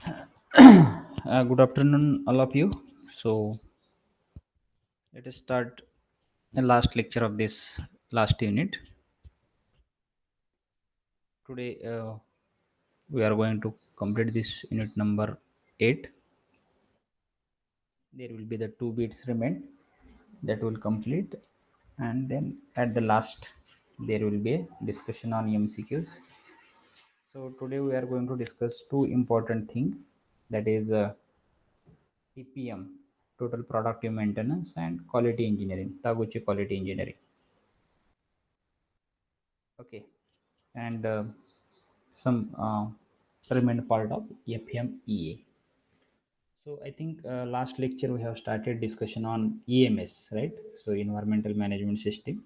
Good afternoon, all of you. So, let us start the last lecture of this last unit. Today, we are going to complete this unit number 8. There will be the two bits remain that will complete, and then at the last, there will be a discussion on MCQs. So, today we are going to discuss two important things, that is TPM, Total Productive Maintenance, and Quality Engineering, Taguchi Quality Engineering. Okay, and some remained part of FMEA. So I think last lecture we have started discussion on EMS, right? So environmental management system.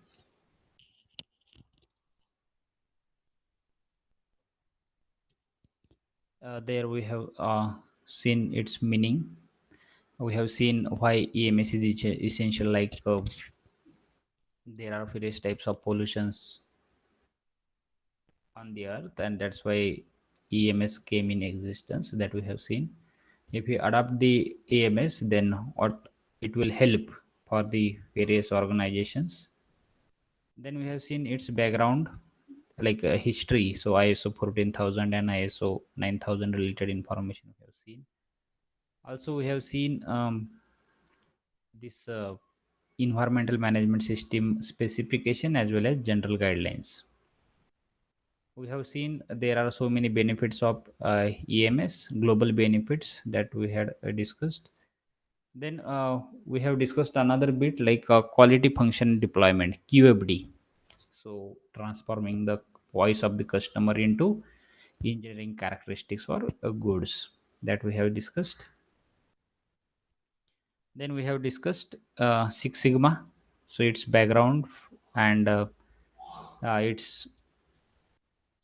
There we have seen its meaning. We have seen why EMS is essential. Like there are various types of pollutions on the earth, and that's why EMS came in existence. That we have seen. If we adopt the AMS, then what it will help for the various organizations. Then we have seen its background, like history. So ISO 14000 and ISO 9000 related information we have seen. Also, we have seen this environmental management system specification as well as general guidelines. We have seen there are so many benefits of EMS, global benefits that we had discussed. Then we have discussed another bit like quality function deployment, QFD. So transforming the voice of the customer into engineering characteristics for goods, that we have discussed. Then we have discussed Six Sigma, so its background and its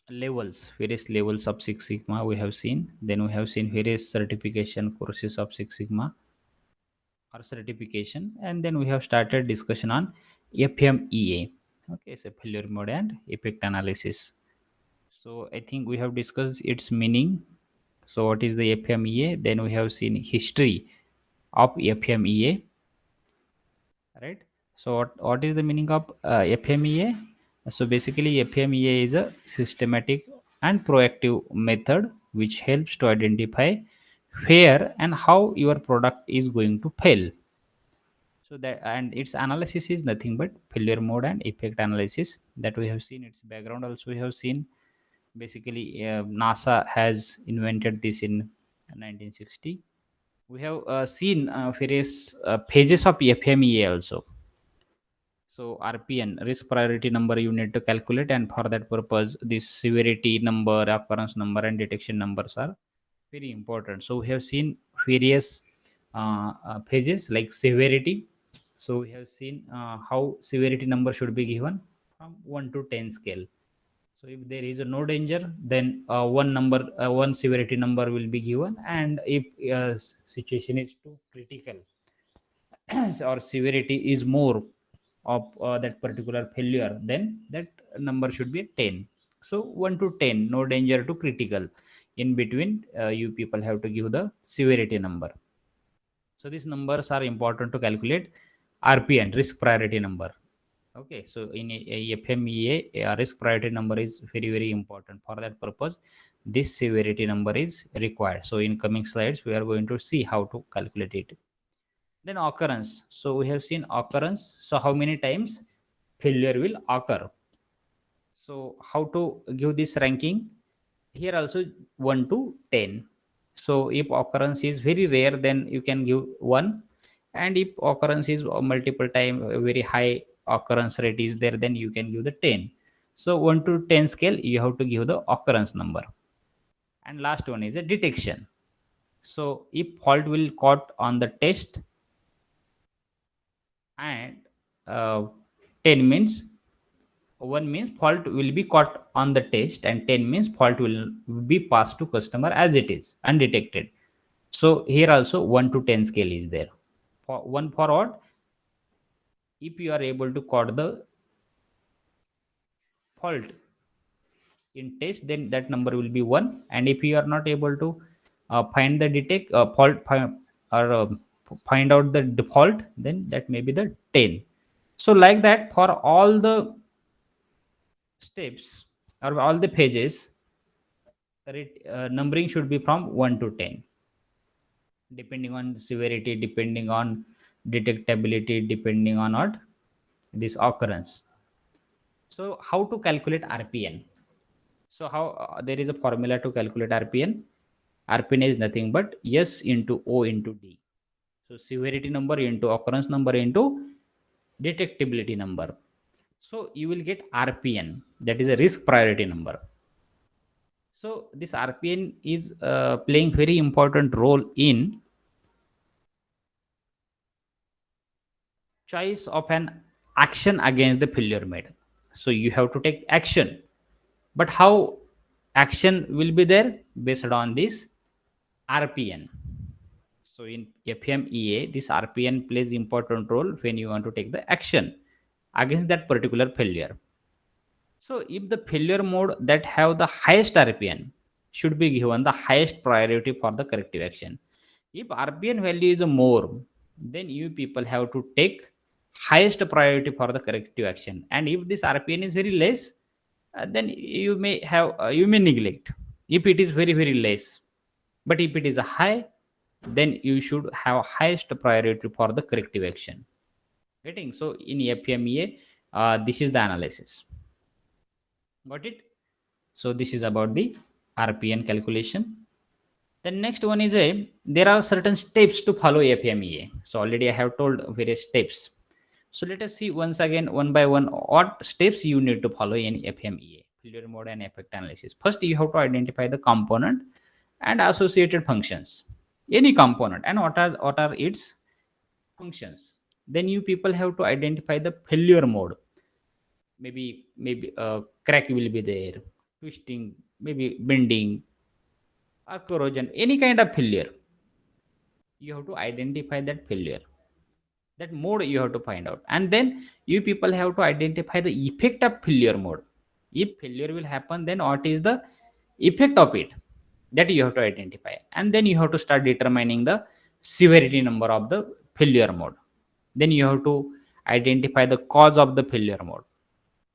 levels, various levels of Six Sigma we have seen. Then we have seen various certification courses of Six Sigma or certification, and then we have started discussion on FMEA. Okay, so failure mode and effect analysis. So I think we have discussed its meaning. So what is the FMEA? Then we have seen history of FMEA, right? So what is the meaning of FMEA? So basically FMEA is a systematic and proactive method which helps to identify where and how your product is going to fail. So that, and its analysis is nothing but failure mode and effect analysis, that we have seen its background. Also we have seen basically NASA has invented this in 1960. We have seen various phases of FMEA also. So RPN, risk priority number, you need to calculate, and for that purpose this severity number, occurrence number, and detection numbers are very important. So we have seen various phases like severity. So we have seen how severity number should be given from 1 to 10 scale. So if there is a no danger, then one severity number will be given, and if situation is too critical or severity is more of that particular failure, then that number should be 10. So 1 to 10, no danger to critical. In between, you people have to give the severity number. So these numbers are important to calculate RPN, risk priority number. Okay, so in a FMEA, a risk priority number is very, very important. For that purpose, this severity number is required. So in coming slides, we are going to see how to calculate it. Then occurrence. So we have seen occurrence. So how many times failure will occur. So how to give this ranking? Here also 1 to 10. So if occurrence is very rare, then you can give 1, and if occurrence is multiple time, a very high occurrence rate is there, then you can give the 10. So 1 to 10 scale, you have to give the occurrence number. And last one is a detection. So if fault will caught on the test, and uh, 10 means, 1 means fault will be caught on the test, and 10 means fault will be passed to customer as it is undetected. So here also 1 to 10 scale is there. For one, for what? If you are able to caught the fault in test, then that number will be 1, and if you are not able to find the detect fault or find out the default, then that may be the 10. So like that, for all the steps or all the pages, numbering should be from 1 to 10, depending on severity, depending on detectability, depending on what this occurrence. So how to calculate RPN? So how there is a formula to calculate RPN. RPN is nothing but S into O into D. So severity number into occurrence number into detectability number. So you will get RPN, that is a risk priority number. So this RPN is playing very important role in choice of an action against the failure made. So you have to take action, but how action will be there based on this RPN. So in FMEA, this RPN plays important role when you want to take the action against that particular failure. So if the failure mode that have the highest RPN should be given the highest priority for the corrective action. If RPN value is more, then you people have to take highest priority for the corrective action. And if this RPN is very less, then you may neglect. If it is very less, but if it is a high, then you should have highest priority for the corrective action. Getting so in FMEA, this is the analysis. Got it? So this is about the RPN calculation. The next one is a there are certain steps to follow FMEA. So already I have told various steps. So let us see once again one by one what steps you need to follow in FMEA, failure mode and effect analysis. First, you have to identify the component and associated functions. Any component and what are its functions. Then you people have to identify the failure mode. Maybe crack will be there, twisting, maybe bending, or corrosion, any kind of failure. You have to identify that failure, that mode you have to find out, and then you people have to identify the effect of failure mode. If failure will happen, then what is the effect of it, that you have to identify, and then you have to start determining the severity number of the failure mode. Then you have to identify the cause of the failure mode.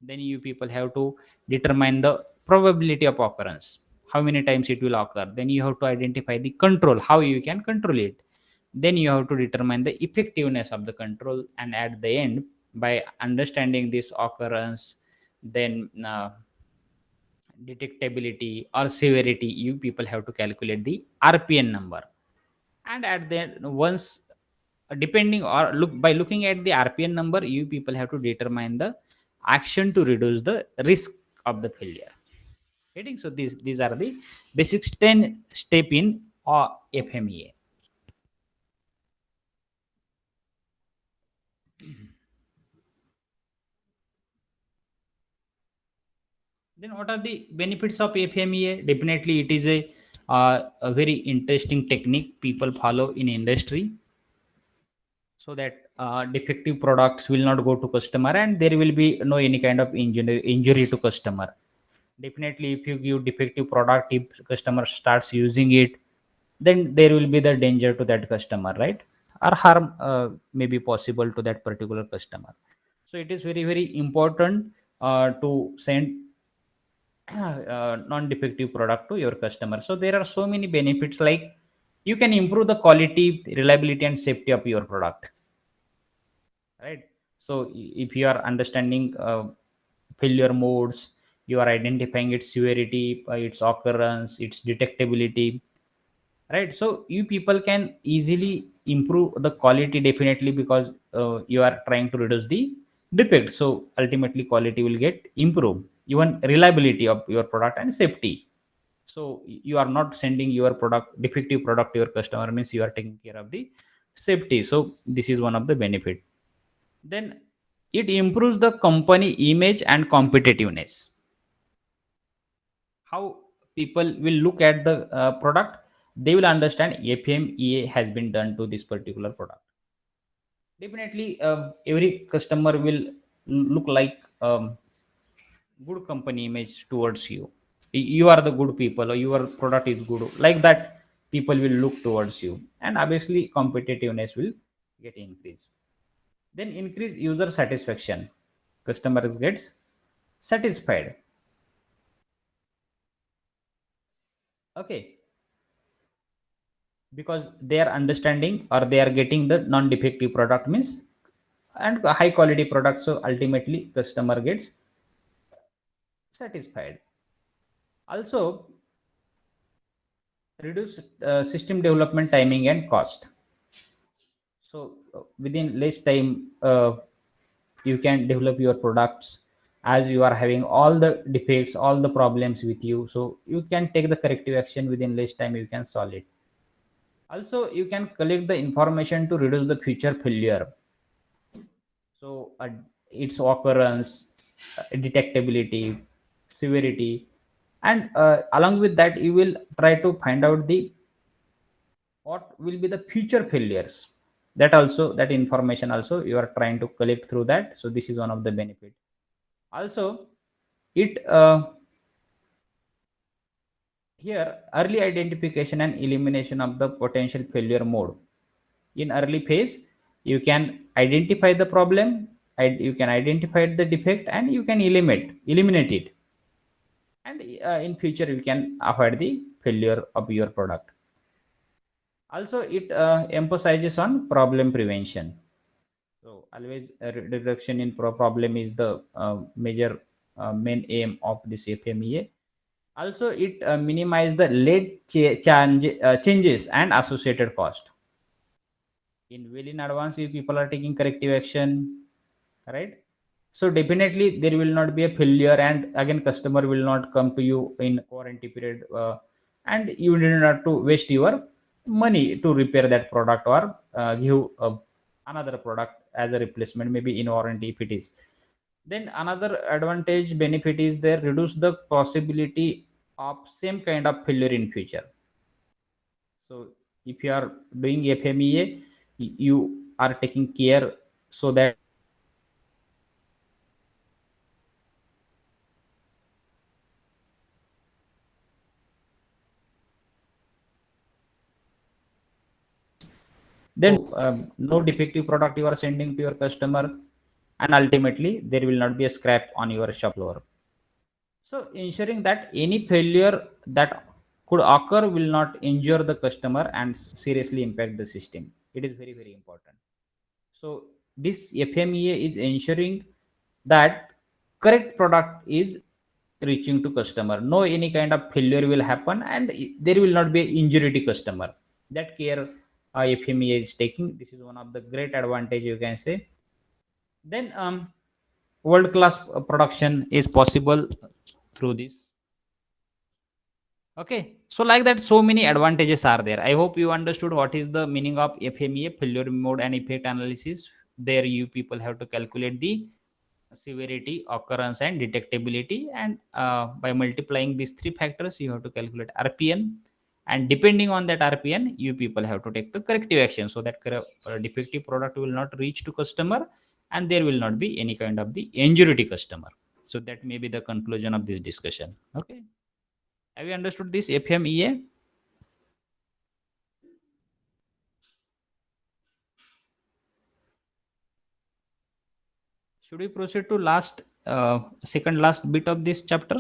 Then you people have to determine the probability of occurrence, how many times it will occur. Then you have to identify the control, how you can control it. Then you have to determine the effectiveness of the control, and at the end, by understanding this occurrence, then detectability or severity, you people have to calculate the RPN number. And at the once, depending or look by looking at the RPN number, you people have to determine the action to reduce the risk of the failure. Getting so these are the basic 10 step in FMEA. Then what are the benefits of FMEA? Definitely, it is a very interesting technique people follow in industry, so that defective products will not go to customer, and there will be no any kind of injury to customer. Definitely, if you give defective product, if customer starts using it, then there will be the danger to that customer, right? Or harm may be possible to that particular customer. So it is very important to send non-defective product to your customer. So there are so many benefits, like you can improve the quality, reliability, and safety of your product, right? So if you are understanding failure modes, you are identifying its severity, its occurrence, its detectability, right? So you people can easily improve the quality, definitely, because you are trying to reduce the defect. So ultimately quality will get improved, even reliability of your product and safety. So you are not sending your product defective product to your customer, means you are taking care of the safety. So this is one of the benefit. Then it improves the company image and competitiveness. How people will look at the product, they will understand FMEA has been done to this particular product. Definitely, every customer will look like good company image towards you. You are the good people, or your product is good, like that. people will look towards you, and obviously competitiveness will get increased. Then increase user satisfaction. Customers gets satisfied. Okay, because they are understanding or they are getting the non-defective product means and a high quality product. So ultimately customer gets satisfied. Also reduce system development timing and cost. So within less time, you can develop your products, as you are having all the defects, all the problems with you. So you can take the corrective action within less time. You can solve it. Also, you can collect the information to reduce the future failure. So its occurrence, detectability, severity, and along with that, you will try to find out the what will be the future failures. That also, that information also you are trying to collect through that. So this is one of the benefit. Also, it here early identification and elimination of the potential failure mode. In early phase, you can identify the problem, you can identify the defect, and you can eliminate it. And in future, you can avoid the failure of your product. Also, it emphasizes on problem prevention. So always a reduction in problem is the major main aim of this FMEA. Also, it minimize the changes and associated cost. In well in advance, if people are taking corrective action, right? So definitely there will not be a failure, and again customer will not come to you in warranty period, and you did not to waste your money to repair that product or give another product as a replacement, maybe in warranty if it is. Then another advantage benefit is there reduce the possibility of same kind of failure in future. So if you are doing FMEA, you are taking care so that then no defective product you are sending to your customer, and ultimately there will not be a scrap on your shop floor. So ensuring that any failure that could occur will not injure the customer and seriously impact the system, it is very very important. So this FMEA is ensuring that correct product is reaching to customer, no any kind of failure will happen, and there will not be injury to customer. That care FMEA is taking. This is one of the great advantage you can say. Then world class production is possible through this. Okay, so like that, so many advantages are there. I hope you understood what is the meaning of FMEA, failure mode and effect analysis. There, you people have to calculate the severity, occurrence, and detectability, and by multiplying these three factors, you have to calculate RPN. And depending on that RPN, you people have to take the corrective action so that defective product will not reach to customer, and there will not be any kind of the injury to customer. So that may be the conclusion of this discussion. Okay. Have you understood this FMEA? Should we proceed to last second last bit of this chapter?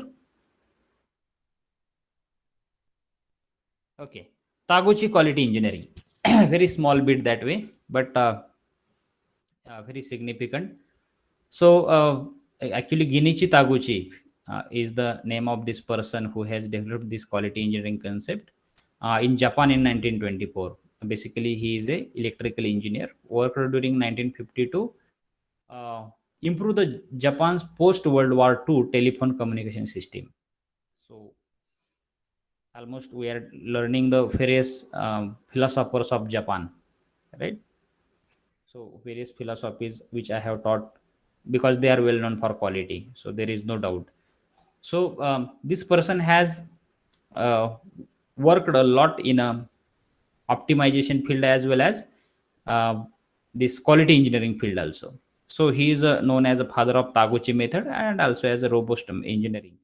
Okay. Taguchi quality engineering. Very small bit that way, but very significant. So actually, Ginichi Taguchi is the name of this person who has developed this quality engineering concept in Japan in 1924. Basically, he is a electrical engineer worked during 1952 uh, improve the Japan's post World War II telephone communication system. So almost we are learning the various philosophers of Japan, right? So various philosophies which I have taught, because they are well known for quality. So there is no doubt. So this person has uh, worked a lot in a optimization field as well as uh, this quality engineering field also. So he is known as a father of Taguchi method and also as a robust engineering.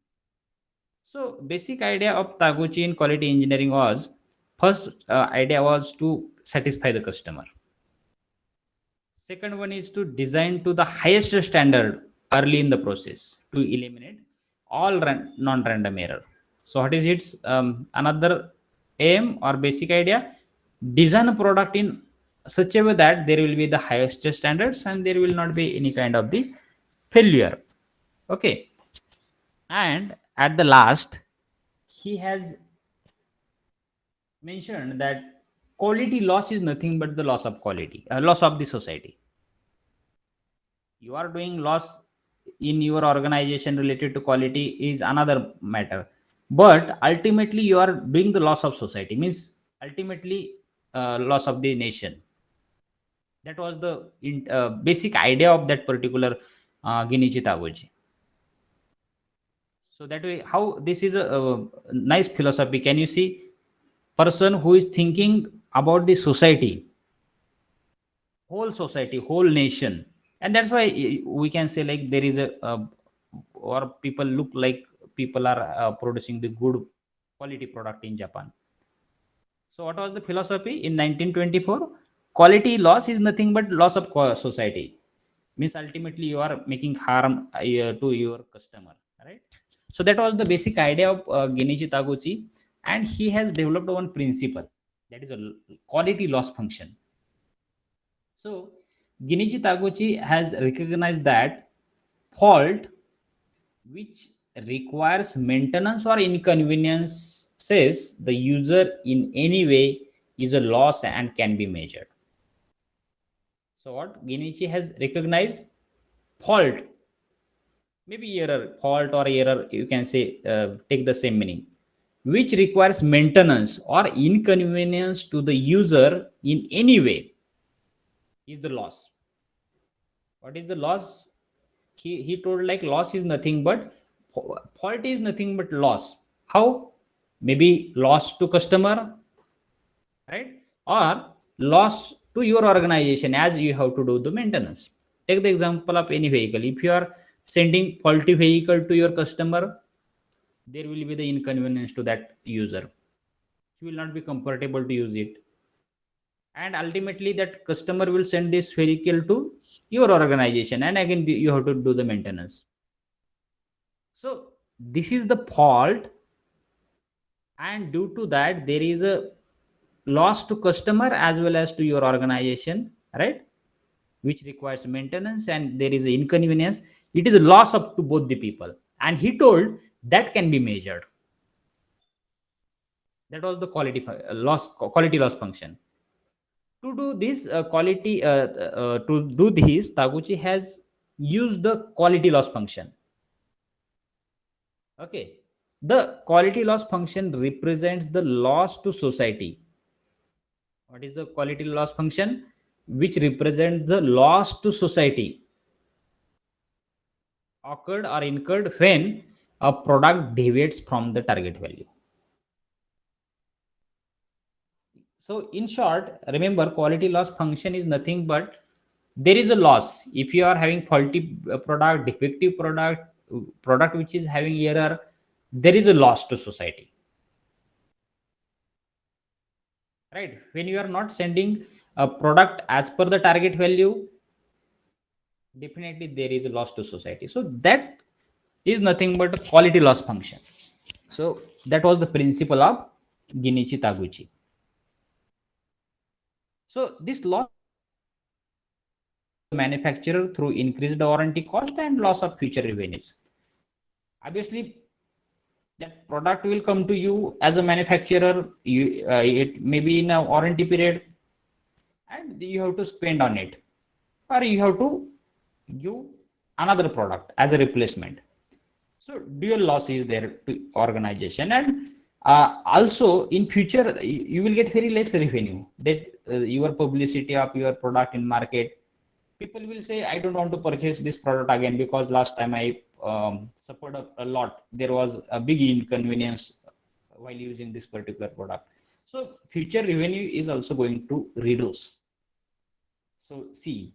So basic idea of Taguchi in quality engineering was First idea was to satisfy the customer. Second one is to design to the highest standard early in the process to eliminate all non-random error. So what is its another aim or basic idea? Design a product in such a way that there will be the highest standards and there will not be any kind of the failure. Okay. And at the last, he has mentioned that quality loss is nothing but the loss of quality, loss of the society. You are doing loss in your organization related to quality is another matter, but ultimately you are doing the loss of society, means ultimately loss of the nation. That was the basic idea of that particular Ginichi Tagoji. So that way, how this is a nice philosophy. Can you see? Person who is thinking about the society, whole society, whole nation, and that's why we can say like there is a or people look like people are producing the good quality product in Japan. So what was the philosophy in 1924? Quality loss is nothing but loss of society, means ultimately you are making harm to your customer, right? So that was the basic idea of Genichi Taguchi, and he has developed one principle, that is a quality loss function. So Genichi Taguchi has recognized that fault which requires maintenance or inconveniences the user in any way is a loss and can be measured. So what Genichi has recognized, fault, maybe error, fault or error, you can say take the same meaning, which requires maintenance or inconvenience to the user in any way is the loss. What is the loss? He told like loss is nothing but fault is nothing but loss. How? Maybe loss to customer, right? Or loss to your organization as you have to do the maintenance. Take the example of any vehicle. If you are sending faulty vehicle to your customer, there will be the inconvenience to that user. He will not be comfortable to use it, and ultimately that customer will send this vehicle to your organization, and again you have to do the maintenance. So this is the fault, and due to that there is a loss to customer as well as to your organization, right? Which requires maintenance and there is an inconvenience. It is a loss up to both the people, and he told that can be measured. That was the quality loss function. To do this to do this, Taguchi has used the quality loss function. Okay, the quality loss function represents the loss to society. What is the quality loss function? Which represents the loss to society occurred or incurred when a product deviates from the target value. So in short, remember quality loss function is nothing but there is a loss. If you are having faulty product, defective product, product which is having error, there is a loss to society. Right? When you are not sending a product as per the target value, definitely there is a loss to society. So that is nothing but a quality loss function. So that was the principle of Ginichi Taguchi. So this loss manufacturer through increased warranty cost and loss of future revenues. Obviously, that product will come to you as a manufacturer. It may be in a warranty period, and you have to spend on it, or you have to give another product as a replacement. So dual loss is there to organization, and also in future you will get very less revenue. That your publicity of your product in market, people will say I don't want to purchase this product again because last time I suffered a lot. There was a big inconvenience while using this particular product. So future revenue is also going to reduce. So see,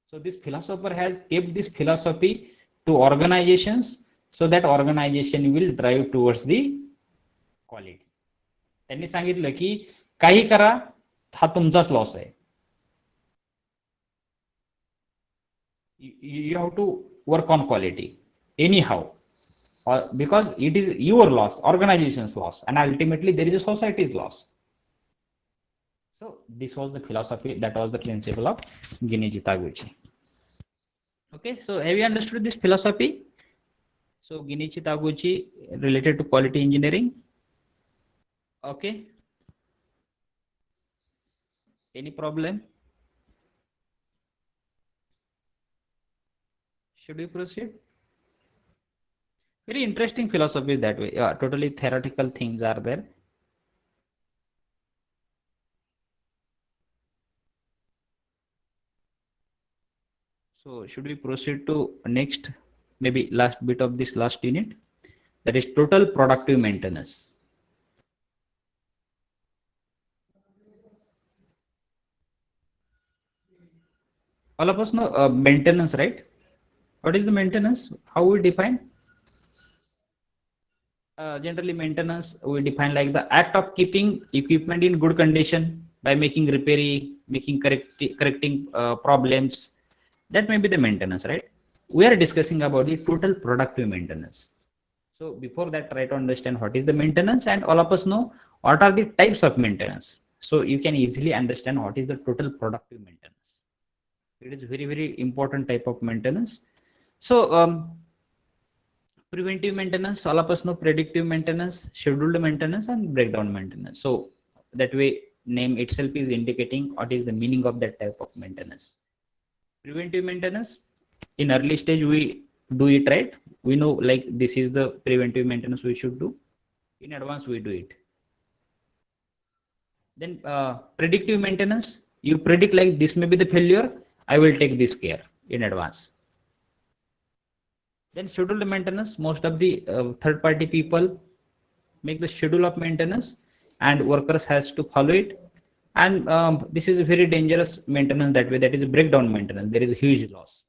so this philosopher has kept this philosophy to organizations so that organization will drive towards the quality. त्यांनी सांगितलं की काही करा, हा तुमचाच loss आहे. You have to work on quality anyhow, because it is your loss, organization's loss, and ultimately there is a society's loss. So this was the philosophy, that was the principle of Genichi Taguchi. Okay, so have you understood this philosophy? So Genichi Taguchi related to quality engineering. Okay, any problem? Should we proceed? Very interesting philosophy that way. Yeah, totally theoretical things are there. So should we proceed to next, maybe last bit of this last unit? That is total productive maintenance. All of us know maintenance, right? What is the maintenance? How we define? Generally, maintenance we define like the act of keeping equipment in good condition by making repairing, correcting problems. That may be the maintenance, right? We are discussing about the total productive maintenance. So before that, try to understand what is the maintenance, and all of us know what are the types of maintenance. So you can easily understand what is the total productive maintenance. It is very, very important type of maintenance. So preventive maintenance, all of us know predictive maintenance, scheduled maintenance, and breakdown maintenance. So that way, name itself is indicating what is the meaning of that type of maintenance. Preventive maintenance, in early stage we do it right. We know like this is the preventive maintenance we should do. In advance we do it. Then predictive maintenance, you predict like this may be the failure, I will take this care in advance. Then scheduled maintenance, most of the third party people make the schedule of maintenance and workers has to follow it. And this is a very dangerous maintenance that way. That is a breakdown maintenance. There is a huge loss.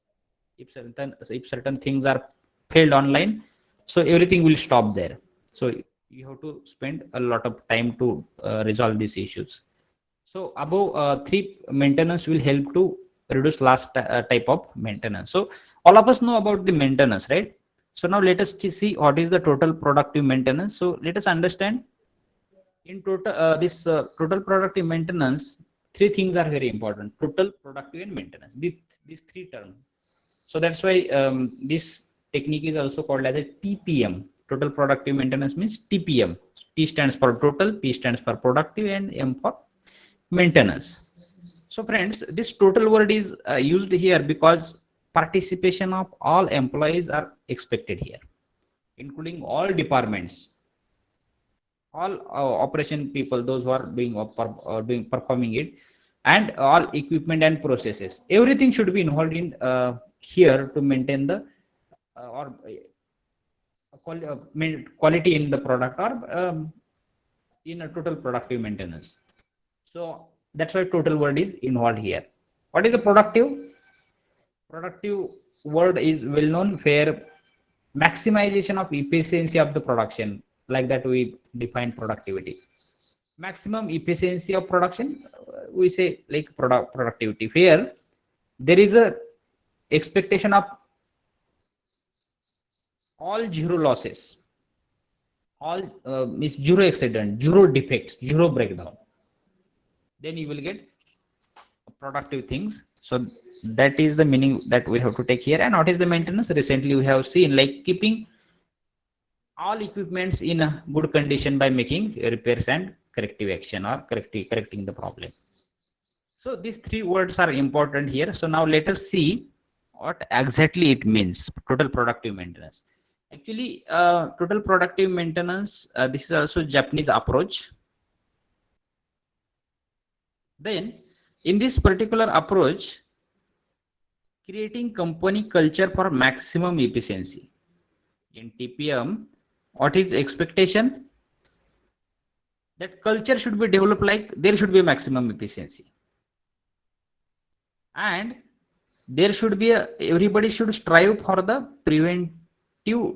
If certain things are failed online, so everything will stop there. So you have to spend a lot of time to resolve these issues. So above three maintenance will help to reduce last type of maintenance. So all of us know about the maintenance, right? So now let us see what is the total productive maintenance. So let us understand in total this total productive maintenance. Three things are very important: total, productive, and maintenance. These three terms. So that's why this technique is also called as a TPM. Total productive maintenance means TPM. T stands for total, P stands for productive, and M for maintenance. So friends, this total word is used here because participation of all employees are expected here, including all departments, all operation people, those who are doing performing it, and all equipment and processes. Everything should be involved in here to maintain the or quality in the product, or in a total productive maintenance. So that's why total word is involved here. What is the productive? Productive word is well known for maximization of efficiency of the production. Like that, we define productivity. Maximum efficiency of production, we say like productivity. Here, there is a expectation of all zero losses, all means zero accident, zero defects, zero breakdown. Then you will get productive things. So that is the meaning that we have to take here. And what is the maintenance? Recently we have seen like keeping all equipments in a good condition by making repairs and corrective action, or correcting the problem. So these three words are important here. So now let us see what exactly it means, total productive maintenance. Actually, total productive maintenance, this is also Japanese approach. Then in this particular approach, creating company culture for maximum efficiency. In TPM, what is expectation? That culture should be developed like there should be maximum efficiency. And there should be everybody should strive for the preventive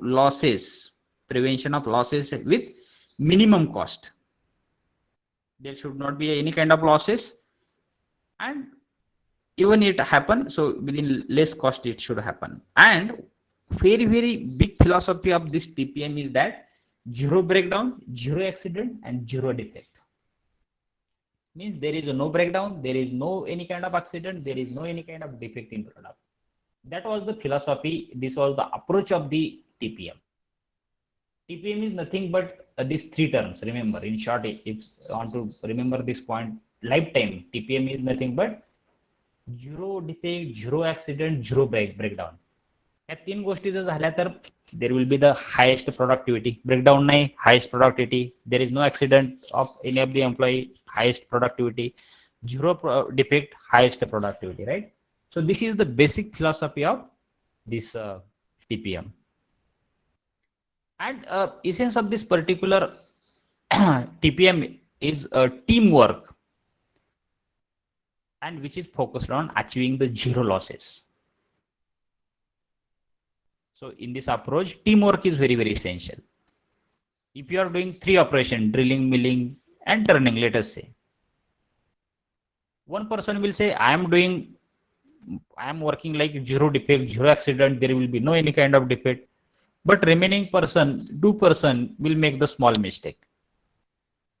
losses, prevention of losses with minimum cost. There should not be any kind of losses, and even it happen, so within less cost it should happen. And very big philosophy of this TPM is that zero breakdown, zero accident, and zero defect. Means there is no breakdown, there is no any kind of accident, there is no any kind of defect in product. That was the philosophy. This was the approach of the TPM. TPM is nothing but these three terms. Remember, in short, if you want to remember this point, lifetime TPM is nothing but zero defect, zero accident, zero breakdown. या तीन गोष्टी जर झाल्या तर there will be the highest productivity. Breakdown नाही, highest productivity. There is no accident of any of the employee, highest productivity. Zero defect, highest productivity, right? So this is the basic philosophy of this TPM. And essence of this particular TPM is teamwork, and which is focused on achieving the zero losses. So in this approach, teamwork is very essential. If you are doing three operations, drilling, milling, and turning, let us say, one person will say, I am working like zero defect, zero accident, there will be no any kind of defect. But remaining person, 2% will make the small mistake.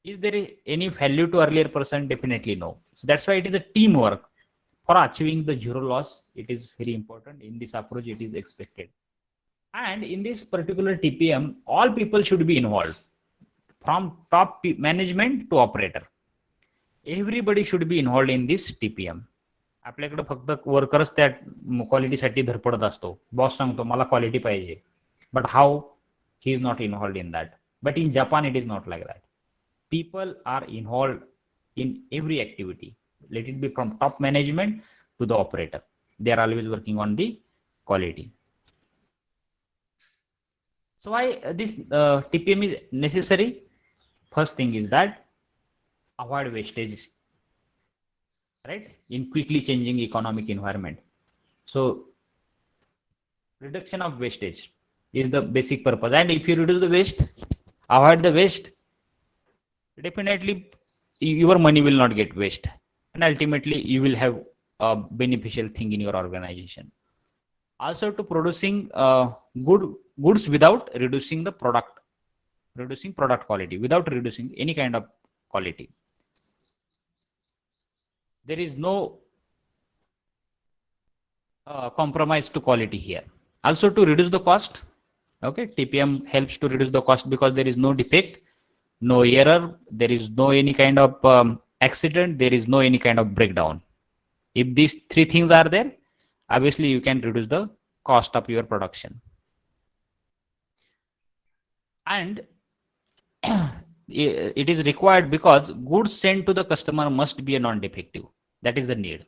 Is there any value to earlier person? Definitely no. So that's why it is a teamwork. For achieving the zero loss, it is very important. In this approach, it is expected. And in this particular TPM, all people should be involved, from top management to operator. Everybody should be involved in this TPM. आपल्याकडे फक्त workers त्या क्वालिटीसाठी धडपडत असतो. Boss सांगतो मला quality पाहिजे, but how he is not involved in that. But in Japan it is not like that. People are involved in every activity. Let it be from top management to the operator. They are always working on the quality. So why this TPM is necessary? First thing is that avoid wastage, right? In quickly changing economic environment. So reduction of wastage is the basic purpose. And if you reduce the waste, avoid the waste, definitely your money will not get waste, and ultimately you will have a beneficial thing in your organization. Also, to producing goods without reducing the product, reducing product quality, without reducing any kind of quality. There is no compromise to quality here. Also, to reduce the cost, okay, TPM helps to reduce the cost because there is no defect, no error, there is no any kind of accident, there is no any kind of breakdown. If these three things are there, obviously you can reduce the cost of your production. And it is required because goods sent to the customer must be a non-defective. That is the need.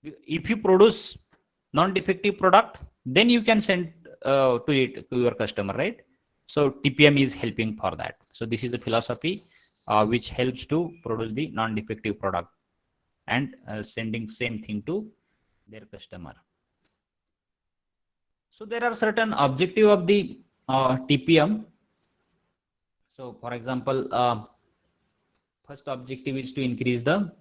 If you produce non-defective product, then you can send to your customer, right? So TPM is helping for that. So this is a philosophy which helps to produce the non-defective product and sending same thing to their customer. So there are certain objective of the TPM. So for example, first objective is to increase the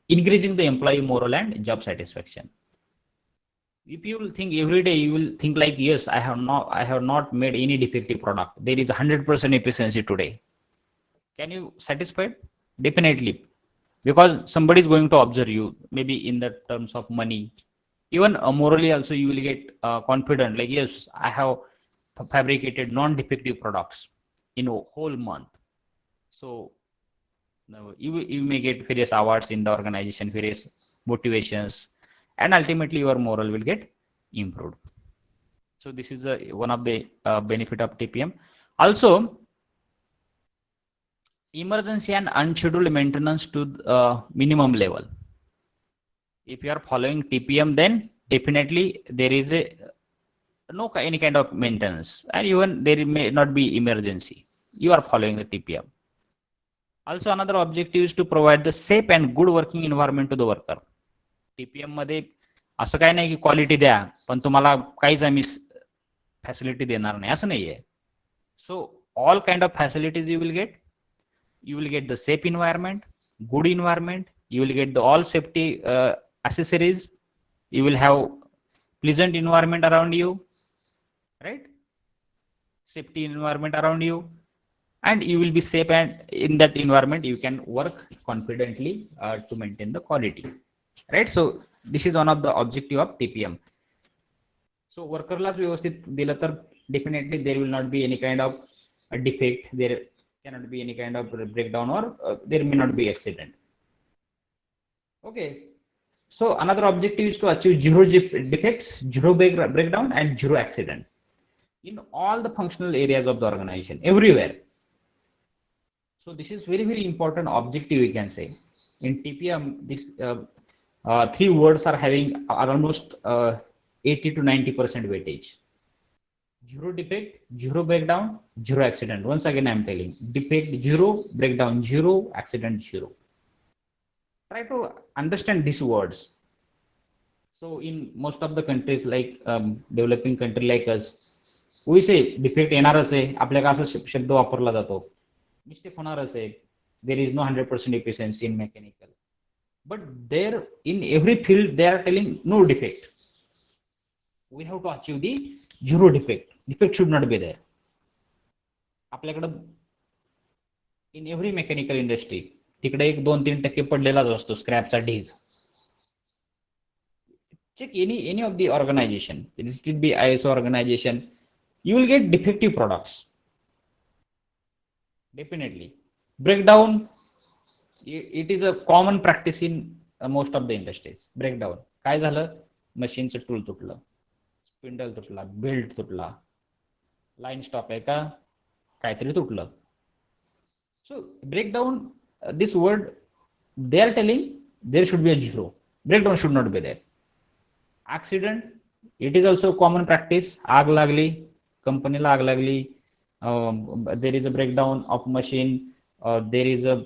increasing the employee morale and job satisfaction. If you will think every day, you will think like, yes, I have not made any defective product. There is 100% efficiency today. Can you satisfied? Definitely, because somebody is going to observe you, maybe in the terms of money, even morally also you will get confident. Like, yes, I have fabricated non-defective products in a whole month. So you may get various awards in the organization, various motivations, and ultimately your moral will get improved. So this is one of the benefit of TPM. Also, emergency and unscheduled maintenance to minimum level. If you are following TPM, then definitely there is no any kind of maintenance, and even there may not be emergency. You are following the TPM. Also, another objective is to provide the safe and good working environment to the worker. TPM मध्ये असं काय नाही की quality द्या पण तुम्हाला काहीच आम्ही फॅसिलिटी देणार नाही, असं नाहीये. So all kind of facilities you will get. you will get the safe environment, good environment. You will get the all safety accessories. You will have pleasant environment around you, right? Safety environment around you, and you will be safe, and in that environment you can work confidently to maintain the quality, right? So this is one of the objective of TPM. So workerलाच व्यवस्थित दिलं तर definitely there will not be any kind of a defect, there cannot be any kind of breakdown, or there may not be accident. Okay, so another objective is to achieve zero defects, zero breakdown, and zero accident in all the functional areas of the organization, everywhere. So this is very, very important objective, we can say. In TPM, this three words are having almost 80 to 90% weightage. Zero defect, zero breakdown, zero accident. Once again, I'm telling, defect zero, breakdown zero, accident zero. Try to understand these words. So in most of the countries, like developing country like us, we say defect येणारच आहे, आपल्या का असा शब्द वापरला जातो. Mistake होणारच आहे. There is no 100% efficiency in mechanical. But there, in every field, they are telling no defect. We have to achieve the zero defect. Defect should not be there. आपल्याकडं in every mechanical industry तिकडे 1-2-3% पडलेलाच असतो स्क्रॅपचा ढीग. Check any of the organization, it should be ISO organization, you will get defective products. Definitely. Breakdown, it is a common practice in most of the industries. Breakdown. काय झालं? मशीनचं tool तुटलं, spindle तुटला, belt तुटला, line stop आहे का, काहीतरी तुटलं. So breakdown, this word, they are telling there should be a zero. Breakdown should not be there. Accident, it is also common practice. आग लागली, कंपनीला आग लागली, there is a breakdown of machine, there is a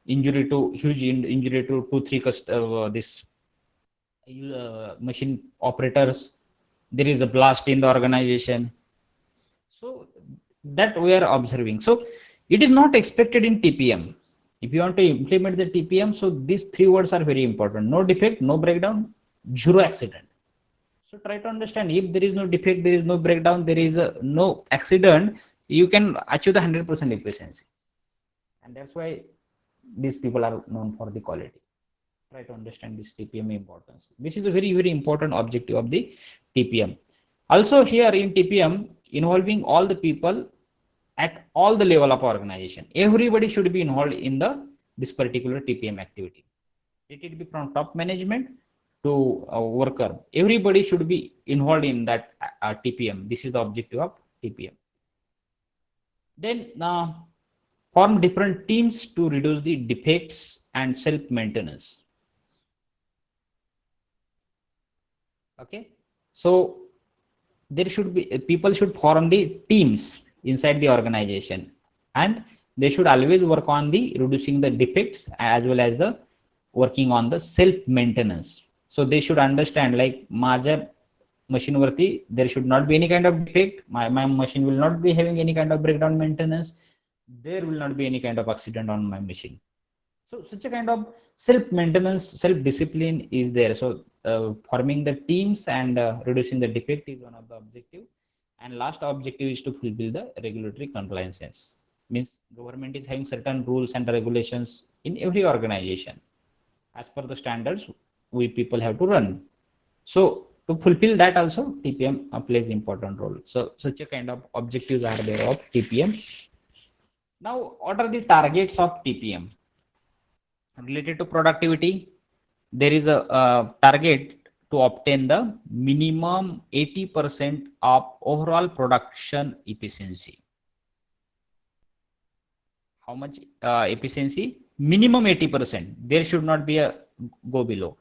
injury to huge injury to 2-3 this machine operators, there is a blast in the organization. So that we are observing. So it is not expected in TPM. If you want to implement the TPM, so these three words are very important: no defect, no breakdown, zero accident. So try to understand, if there is no defect, there is no breakdown, there is no accident, you can achieve the 100% efficiency. And that's why these people are known for the quality. Try to understand this TPM importance. This is a very, very important objective of the TPM. Also here in TPM, involving all the people at all the level of organization. Everybody should be involved in this particular TPM activity. Let it be from top management to a worker. Everybody should be involved in that TPM. This is the objective of TPM. Then form different teams to reduce the defects and self-maintenance. Okay, so there should be people should form the teams inside the organization, and they should always work on the reducing the defects as well as the working on the self-maintenance. So they should understand, like, माझ्या machine वरती there should not be any kind of defect, my machine will not be having any kind of breakdown maintenance, there will not be any kind of accident on my machine. So such a kind of self-maintenance, self-discipline is there. So forming the teams and reducing the defect is one of the objective. And last objective is to fulfill the regulatory compliances. Means government is having certain rules and regulations in every organization. As per the standards, we people have to run. So to fulfill that also, TPM plays important role. So such a kind of objectives are there of TPM. Now, what are the targets of TPM? Related to productivity, there is a target to obtain the minimum 80% of overall production efficiency. How much efficiency? Minimum 80%. There should not be a go below.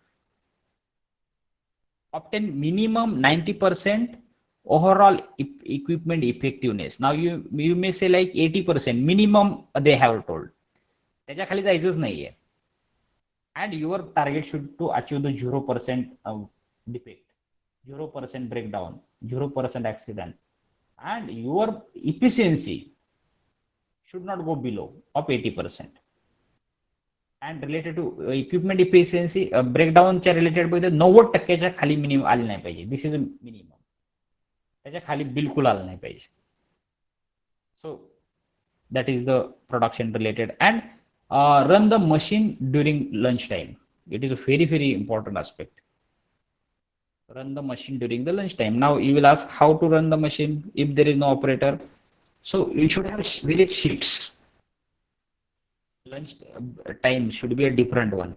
Obtain minimum 90% overall equipment effectiveness. Now you may say like 80% minimum they have told. त्याच्या खाली जायचंच नाहीये. And your target should to achieve the 0% defect, 0% breakdown, 0% accident, and your efficiency should not go below of 80%. And related to equipment efficiency, ब्रेकडाऊनच्या related बघितलं 90% खाली minimum आले नाही पाहिजे. This is a minimum. त्याच्या खाली बिलकुल आलं नाही पाहिजे. So that is the production related. And run the machine during lunch time. It is a very important aspect. Run the machine during the lunch time. Now you will ask how to run the machine if there is no operator. So you should have various shifts. Lunch time should be a different one.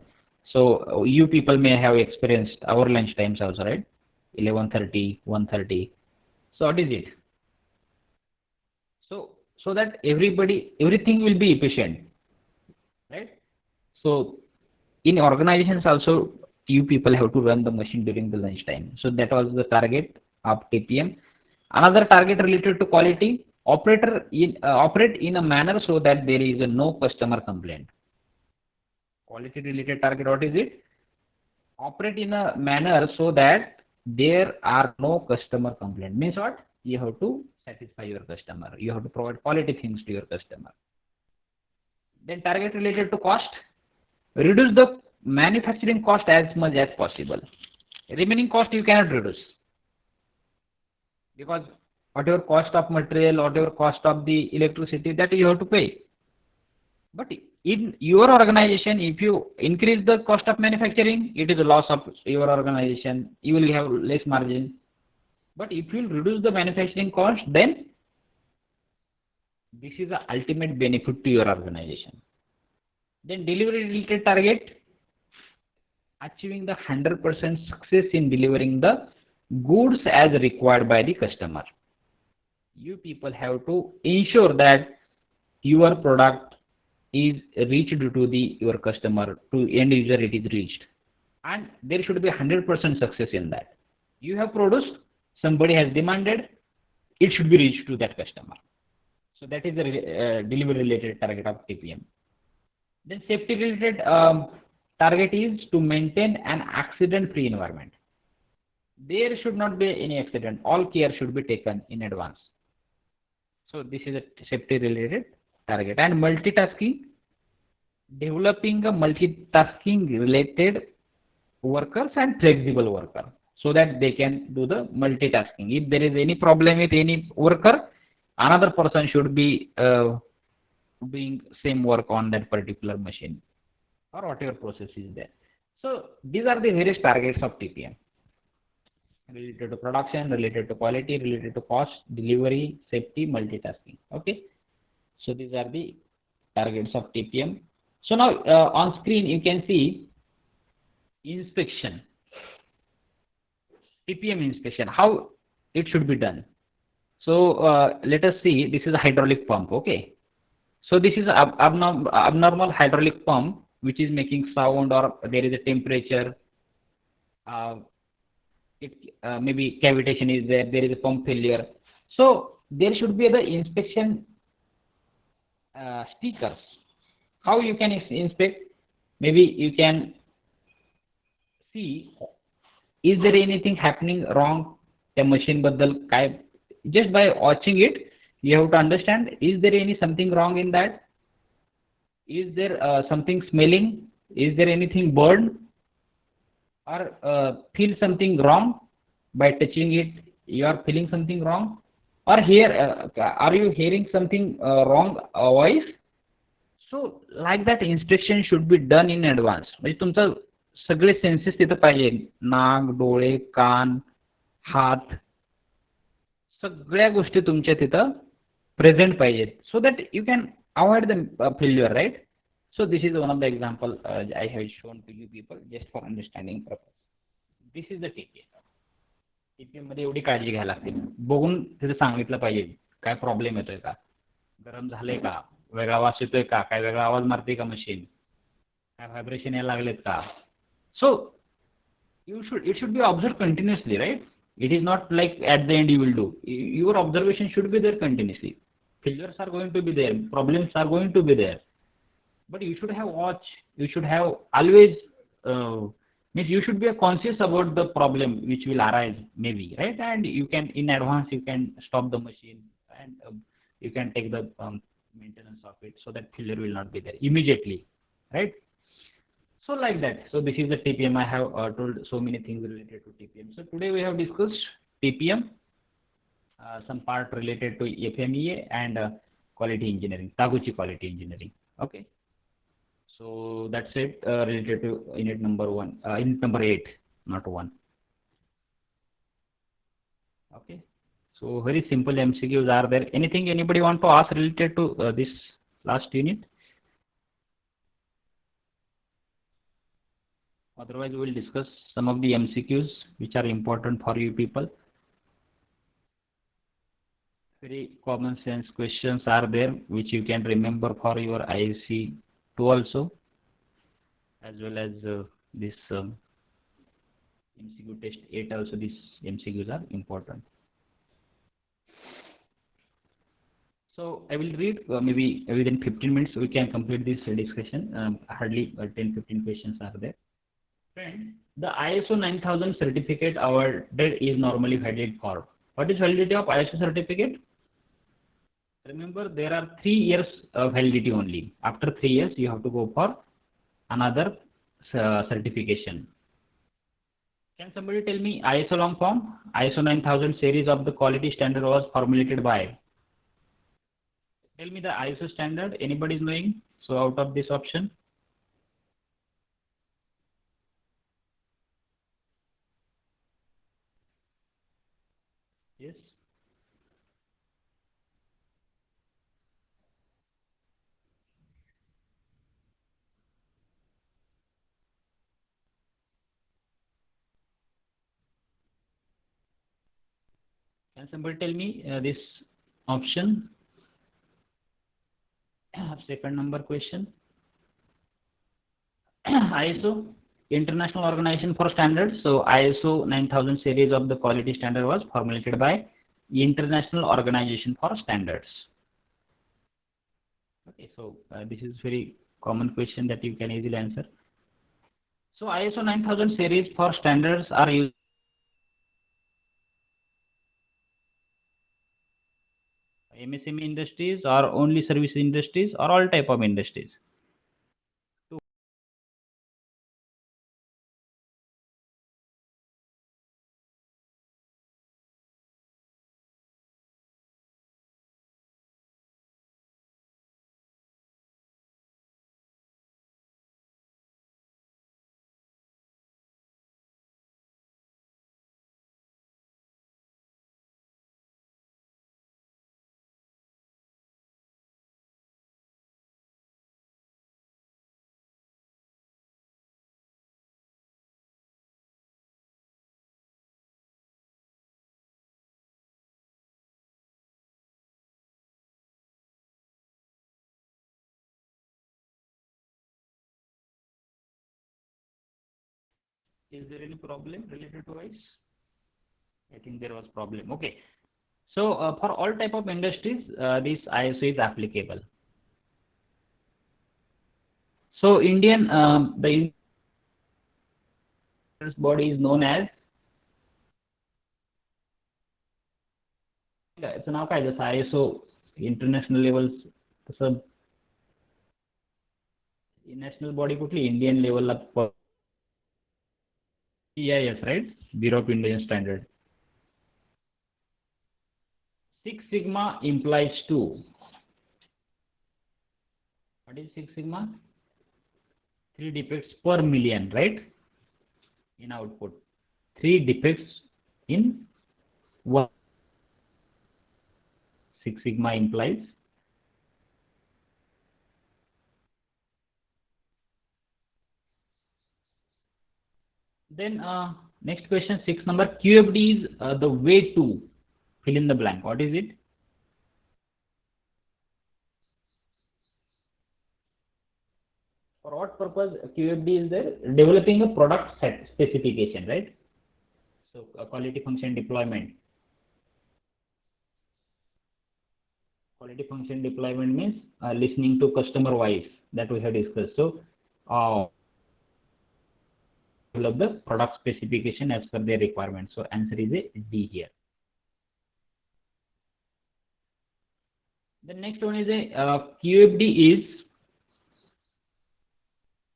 So you people may have experienced our lunch times also, right? 11:30, 1:30. So what is it? So that everything will be efficient, right? So in organizations also, you people have to run the machine during the lunch time. So that was the target of TPM. Another target related to quality: operate in a manner so that there is no customer complaint. Quality related target, what is it? Operate in a manner so that there are no customer complaint. Means what? You have to satisfy your customer. You have to provide quality things to your customer. Then target related to cost: reduce the manufacturing cost as much as possible. Remaining cost you cannot reduce, because whatever cost of material, whatever cost of the electricity, that you have to pay. But in your organization, if you increase the cost of manufacturing, it is a loss of your organization. You will have less margin. But if you reduce the manufacturing cost, then this is the ultimate benefit to your organization. Then delivery related target: achieving the 100% success in delivering the goods as required by the customer. You people have to ensure that your product is reached to your customer, to end user it is reached. And there should be 100% success in that. You have produced, somebody has demanded, it should be reached to that customer. So that is the delivery related target of TPM. Then safety related target is to maintain an accident free environment. There should not be any accident. All care should be taken in advance. So this is a safety related target. And multitasking: developing a multitasking related workers and flexible worker, so that they can do the multitasking. If there is any problem with any worker, another person should be doing same work on that particular machine, or whatever process is there. So these are the various targets of TPM: related to production, related to quality, related to cost, delivery, safety, multitasking. Okay. So these are the targets of TPM. So now on screen you can see inspection. TPM inspection, how it should be done. So let us see, this is a hydraulic pump. Okay. So this is abnormal hydraulic pump which is making sound, or there is a temperature, maybe cavitation is there, there is a pump failure. So there should be the inspection stickers. How you can inspect? Maybe you can see, is there anything happening wrong the machine baddal काय, just by watching it you have to understand, is there any something wrong in that? Is there something smelling? Is there anything burned? Or feel something wrong by touching it? You are feeling something wrong? Or here are you hearing something wrong voice? So like that inspection should be done in advance. म्हणजे तुमचं सगळे census तिथं पाहिजे, नाक, डोळे, कान, हात, सगळ्या गोष्टी तुमच्या तिथं प्रेझेंट पाहिजेत, so that you can avoid the failure, right? So this is one of the example I have shown to you people just for understanding purpose. This is the TPM. TPM मध्ये एवढी काळजी घ्यायला लागते, बघून तिथे सांगितलं पाहिजे काय प्रॉब्लेम येतोय का, गरम झालंय का, वेगळा आवाज येतोय का, काय वेगळा आवाज मारते का मशीन, काय व्हायब्रेशन यायला लागलेत का. So it should be observed continuously, right? It is not like at the end you will do. Your observation should be there continuously. Failures are going to be there, problems are going to be there, but you should have watch. You should have always means you should be conscious about the problem which will arise maybe, right? And you can in advance you can stop the machine, and you can take the maintenance of it, so that failure will not be there immediately, right? So like that. So this is the TPM. I have told so many things related to TPM. So today we have discussed TPM, some part related to FMEA and quality engineering, Taguchi quality engineering. Okay. So that's it related to unit number one, unit number 8, not 1. Okay. So very simple MCQs are there. Anything anybody want to ask related to this last unit? Otherwise, we will discuss some of the MCQs which are important for you people. Very common sense questions are there which you can remember for your ISC 2 also, as well as this MCQ test 8 also. These MCQs are important. So I will read maybe within 15 minutes we can complete this discussion. Hardly 10-15 questions are there. Friend, the ISO 9000 certificate awarded is normally valid for. What is validity of ISO certificate? Remember, there are 3 years validity only. After 3 years, you have to go for another certification. Can somebody tell me ISO long form? ISO 9000 series of the quality standard was formulated by. Tell me the ISO standard. Anybody is knowing? So out of this option. Yes. Can somebody tell me this option? Second number question. ISO, International Organization for Standards. So ISO 9000 series of the quality standard was formulated by International Organization for Standards. Okay, so this is very common question that you can easily answer. So ISO 9000 series for standards are used MSME industries or only service industries or all type of industries. Is there any problem related to ice? I think there was problem. Okay. So for all type of industries, this ISO is applicable. So Indian, the body is known as. It's नाव काय जसं ISO international levels तसं national body कुठली Indian level La BIS, right? Bureau of Indian Standard. Six Sigma implies to. What is Six Sigma? 3 defects per million, right? In output. 3 defects in 1. Six Sigma implies. Then next question, 6 number. QFD is the way to fill in the blank. What is it? For what purpose QFD is there? Developing a product set specification, right? So quality function deployment. Quality function deployment means listening to customer voice that we have discussed. So develop the product specification as per their requirement. So answer is a D here. The next one is a QFD is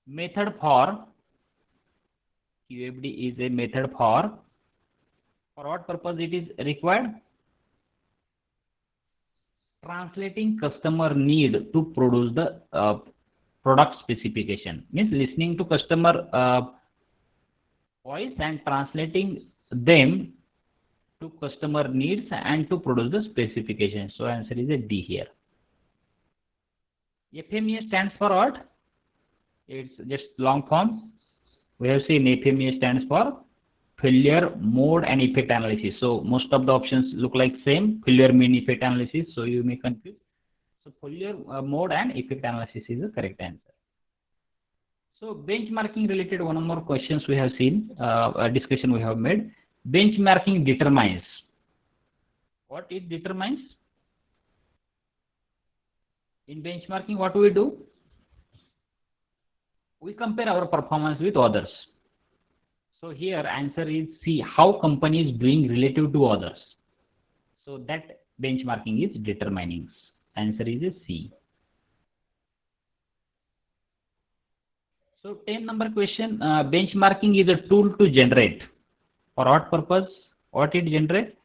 method for QFD is a method for what purpose it is required? Translating customer need to produce the product specification. Means listening to customer voice and translating them to customer needs and to produce the specification. So answer is a D here. FMEA stands for what? It's just long form. We have seen FMEA stands for failure mode and effect analysis. So most of the options look like same. Failure mean effect analysis. So you may confuse. So failure mode and effect analysis is the correct answer. So benchmarking related one or more questions we have seen, a discussion we have made. Benchmarking determines. What it determines? In benchmarking, what do we do? We compare our performance with others. So here answer is C, how company is doing relative to others. So that benchmarking is determining. Answer is a C. So 10 number question, benchmarking is a tool to generate. For what purpose? What it generate?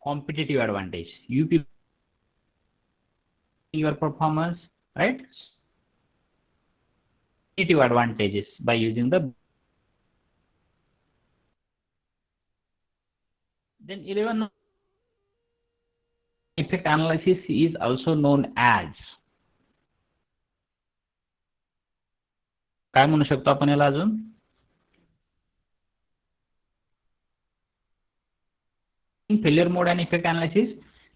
Competitive advantage. You people your performance, right? Competitive advantages by using the. Then 11 effect analysis is also known as. काय म्हणू शकतो आपण याला अजून? In failure mode and effect analysis,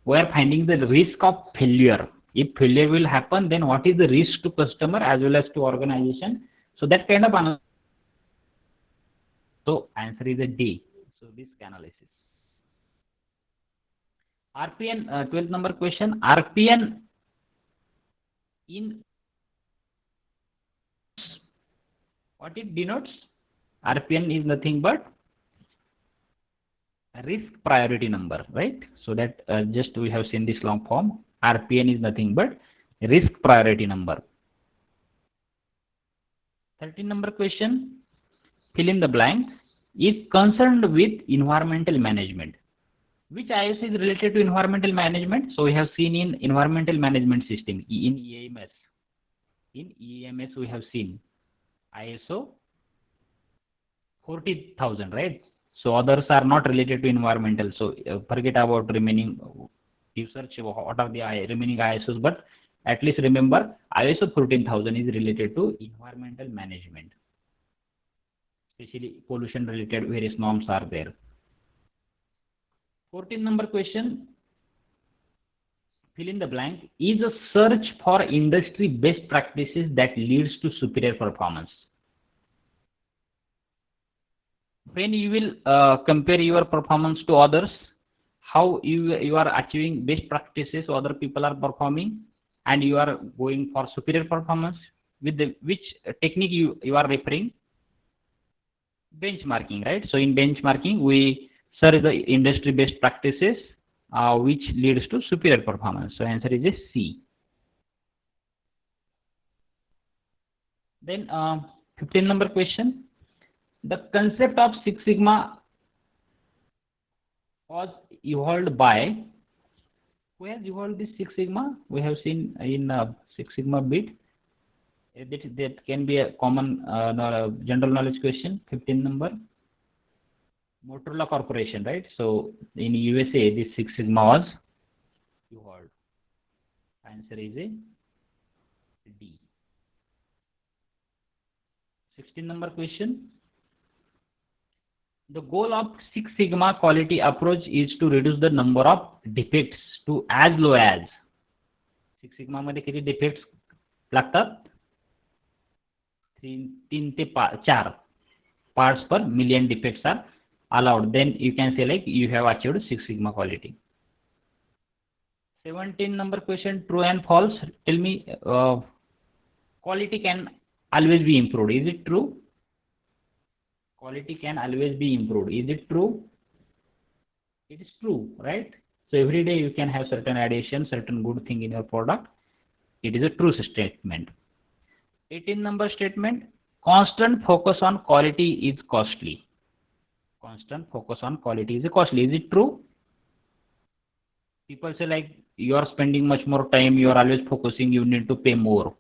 we are finding the risk of failure. If failure will happen, then what is the risk to customer as well as to organization? So that kind of analysis. So answer is a D. So this analysis. RPN, 12th number question. RPN in what it denotes? RPN is nothing but risk priority number, right? So that just we have seen this long form. RPN is nothing but risk priority number. 13 number question, fill in the blank, is concerned with environmental management. Which ISO is related to environmental management? So we have seen in environmental management system, in EMS. In EMS we have seen ISO 40,000, right? So others are not related to environmental. So forget about remaining. You search what are the remaining ISOs, but at least remember ISO 14,000 is related to environmental management. Especially pollution related various norms are there. 14 number question. Fill in the blank. Is a search for industry best practices that leads to superior performance. When you will compare your performance to others, how you are achieving best practices other people are performing, and you are going for superior performance, with which technique you are referring? Benchmarking, right? So in benchmarking we search the industry best practices which leads to superior performance. So answer is a C. Then 15 number question. The concept of Six Sigma was evolved by. Who has evolved this Six Sigma? We have seen in Six Sigma bit. That can be a common general knowledge question. 15 number. Motorola Corporation, right? So in USA, this Six Sigma was evolved. Answer is a D. 16 number question. The goal of Six Sigma quality approach is to reduce the number of defects to as low as. Six Sigma मध्ये किती defects लागतात? 3 ते 4 parts per million defects are allowed. Then you can say like you have achieved Six Sigma quality. 17 number question, true and false. Tell me, quality can always be improved. Is it true? Quality can always be improved. Is it true? It is true, right? So every day you can have certain addition, certain good thing in your product. It is a true statement. 18 number statement, constant focus on quality is costly. Constant focus on quality is costly. Is it true? People say like you are spending much more time, you are always focusing, you need to pay more.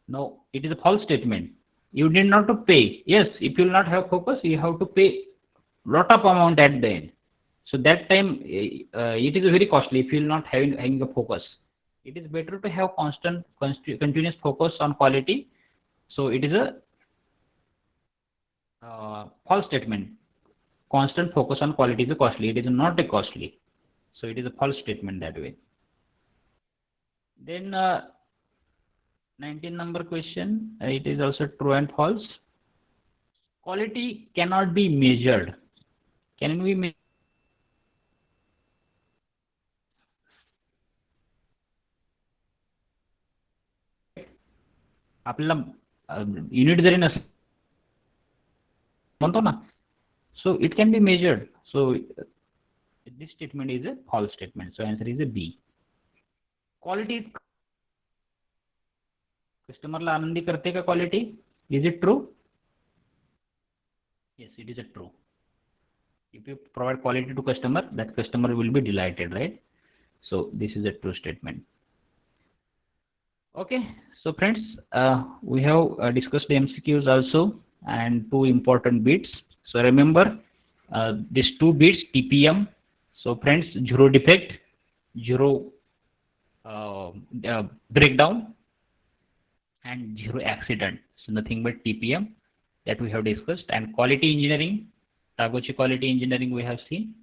No, it is a false statement. You need not to pay. Yes, if you will not have focus, you have to pay lot of amount at the end. So that time it is very costly if you will not having a focus. It is better to have constant continuous focus on quality. So it is a false statement. Constant focus on quality is costly. It is not a costly. So it is a false statement that way. Then 19 number question, it is also true and false. Quality cannot be measured. Can we measure? आपल्याला unit जरी नसेल म्हणतो ना, so it can be measured. So this statement is a false statement. So answer is a B. Quality is customer ला आनंदी करते का quality? Is it true? Yes, it is a true. If you provide quality to customer, that customer will be delighted, right? So this is a true statement. Okay, so friends, we have discussed the MCQs also and two important bits. So remember these two bits, TPM. So friends, zero defect, zero breakdown, and zero accident. So nothing but TPM that we have discussed. And quality engineering, Taguchi quality engineering we have seen.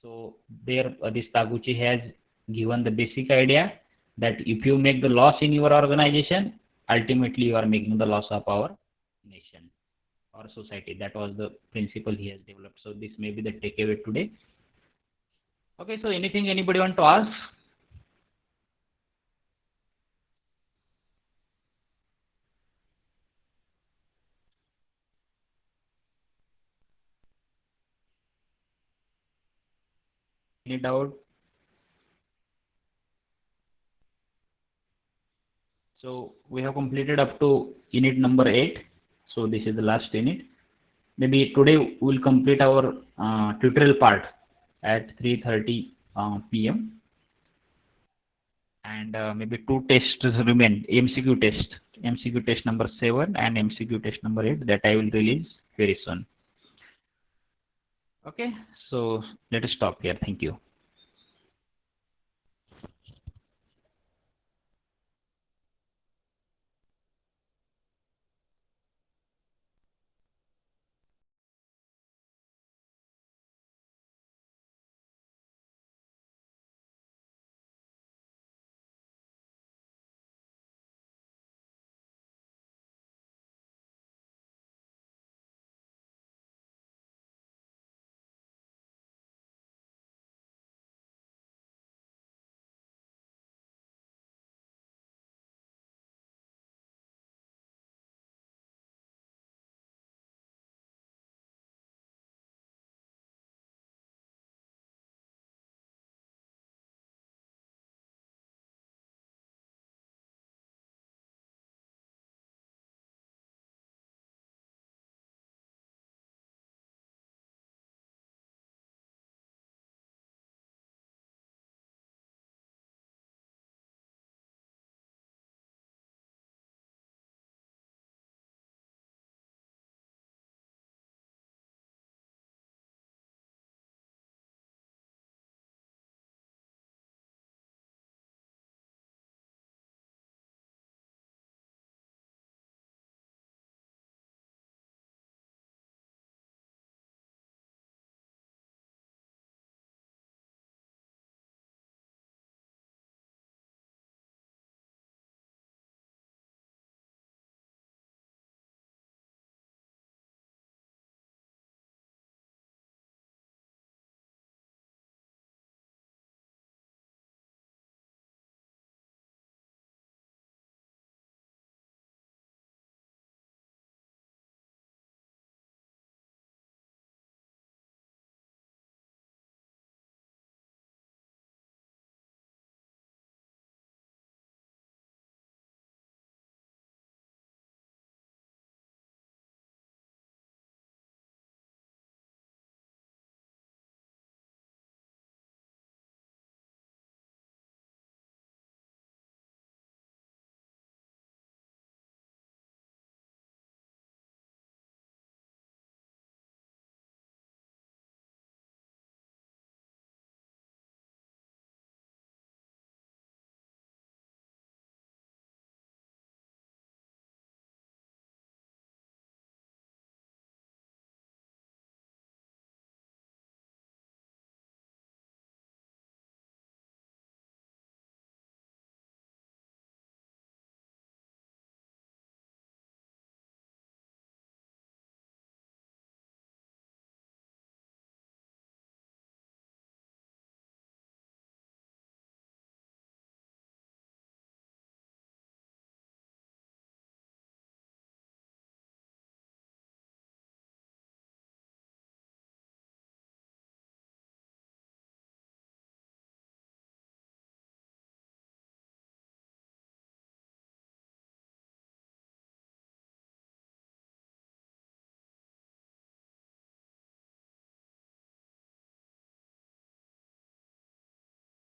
So there this Taguchi has given the basic idea that if you make the loss in your organization, ultimately you are making the loss of our nation or society. That was the principle he has developed. So this may be the takeaway today. Okay, so anything anybody want to ask? Any doubt? So we have completed up to unit number 8. So this is the last unit. Maybe today we will complete our tutorial part at 3:30 p.m. and maybe two tests remain. MCQ test number 7 and MCQ test number 8 that I will release very soon. Okay, so let us stop here. Thank you.